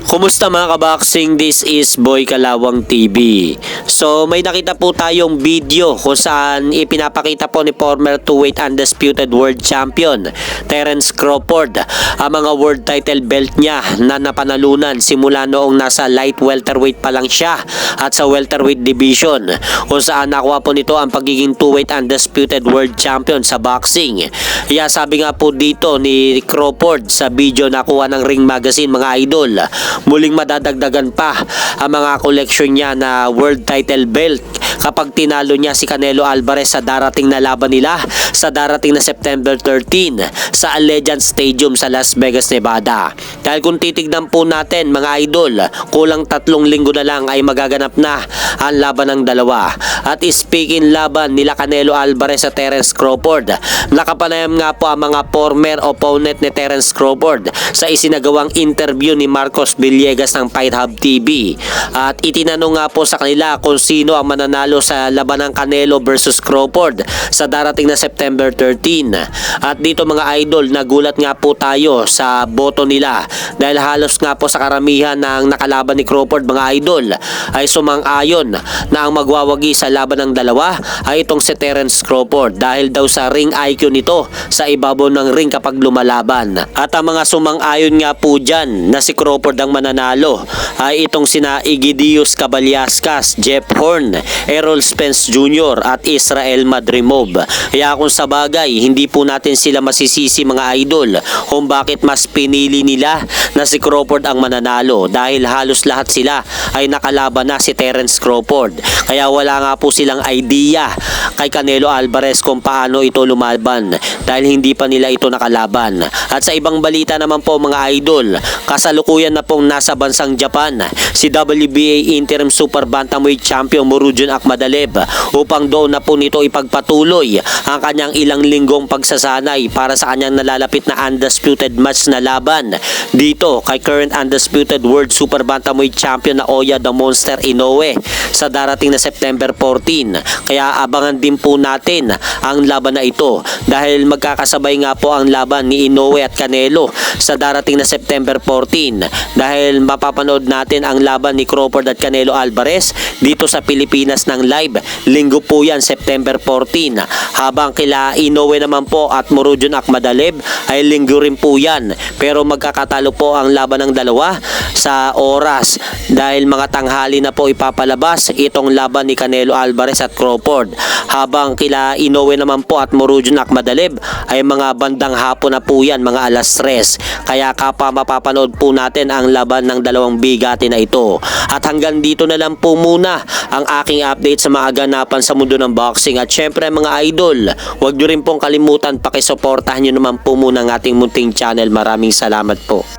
Kumusta mga kaboxing? This is Boy Kalawang TV. So may nakita po tayong video kung saan ipinapakita po ni former 2-weight undisputed world champion Terence Crawford ang mga world title belt niya na napanalunan simula noong nasa light welterweight pa lang siya at sa welterweight division, kung saan nakuha po nito ang pagiging 2-weight undisputed world champion sa boxing. Kaya sabi nga po dito ni Crawford sa video na kuha ng Ring Magazine, mga idol, muling madadagdagan pa ang mga koleksyon niya na world title belt kapag tinalo niya si Canelo Alvarez sa darating na laban nila sa darating na September 13 sa Allegiant Stadium sa Las Vegas, Nevada. Dahil kung titignan po natin mga idol, kulang 3 linggo na lang ay magaganap na ang laban ng dalawa. At speaking laban nila Canelo Alvarez sa Terence Crawford, nakapanayam nga po ang mga former opponent ni Terence Crawford sa isinagawang interview ni Marcos Villegas ng Fight Hub TV. At itinanong nga po sa kanila kung sino ang mananalo sa laban ng Canelo versus Crawford sa darating na September 13. At dito mga idol, nagulat nga po tayo sa boto nila dahil halos nga po sa karamihan ng nakalaban ni Crawford mga idol ay sumang-ayon na ang magwawagi sa laban ng dalawa ay itong si Terence Crawford dahil daw sa ring IQ nito sa ibabaw ng ring kapag lumalaban. At ang mga sumang-ayon nga po dyan na si Crawford ang mananalo ay itong sina Egidius Caballascas, Jeff Horn, Errol Spence Jr. at Israel Madrimov. Kaya kung sa bagay, hindi po natin sila masisisi mga idol kung bakit mas pinili nila na si Crawford ang mananalo dahil halos lahat sila ay nakalaban na si Terence Crawford. Kaya wala nga po silang idea kay Canelo Alvarez kung paano ito lumaban dahil hindi pa nila ito nakalaban. At sa ibang balita naman po mga idol, kasalukuyan na pong nasa bansang Japan si WBA Interim Super Bantamweight Champion Murodjon Akhmadaliev upang doon na po nito ipagpatuloy ang kanyang ilang linggong pagsasanay para sa kanyang nalalapit na undisputed match na laban dito kay current undisputed World Super Bantamweight Champion na Oya the Monster Inoue sa darating na September 14. Kaya abangan din po natin ang laban na ito dahil magkakasabay nga po ang laban ni Inoue at Canelo sa darating na September 14 dahil mapapanood natin ang laban ni Crawford at Canelo Alvarez dito sa Pilipinas ng live. Linggo po yan, September 14. Habang kila Inoue naman po at Murodjon Akhmadaliev ay linggo rin po yan. Pero magkakatalo po ang laban ng dalawa sa oras dahil mga tanghali na po ipapalabas itong laban ni Canelo Alvarez at Crawford. Habang kila Inoue naman po at Murodjon Akhmadaliev ay mga bandang hapon na po yan, mga alas 3. Kaya kapag mapapanood po natin ang laban ng dalawang bigati na ito. At hanggang dito na lang po muna ang aking update sa mga ganapan sa mundo ng boxing. At syempre mga idol, huwag nyo rin pong kalimutan pakisuportahan nyo naman po muna ang ating munting channel. Maraming salamat po.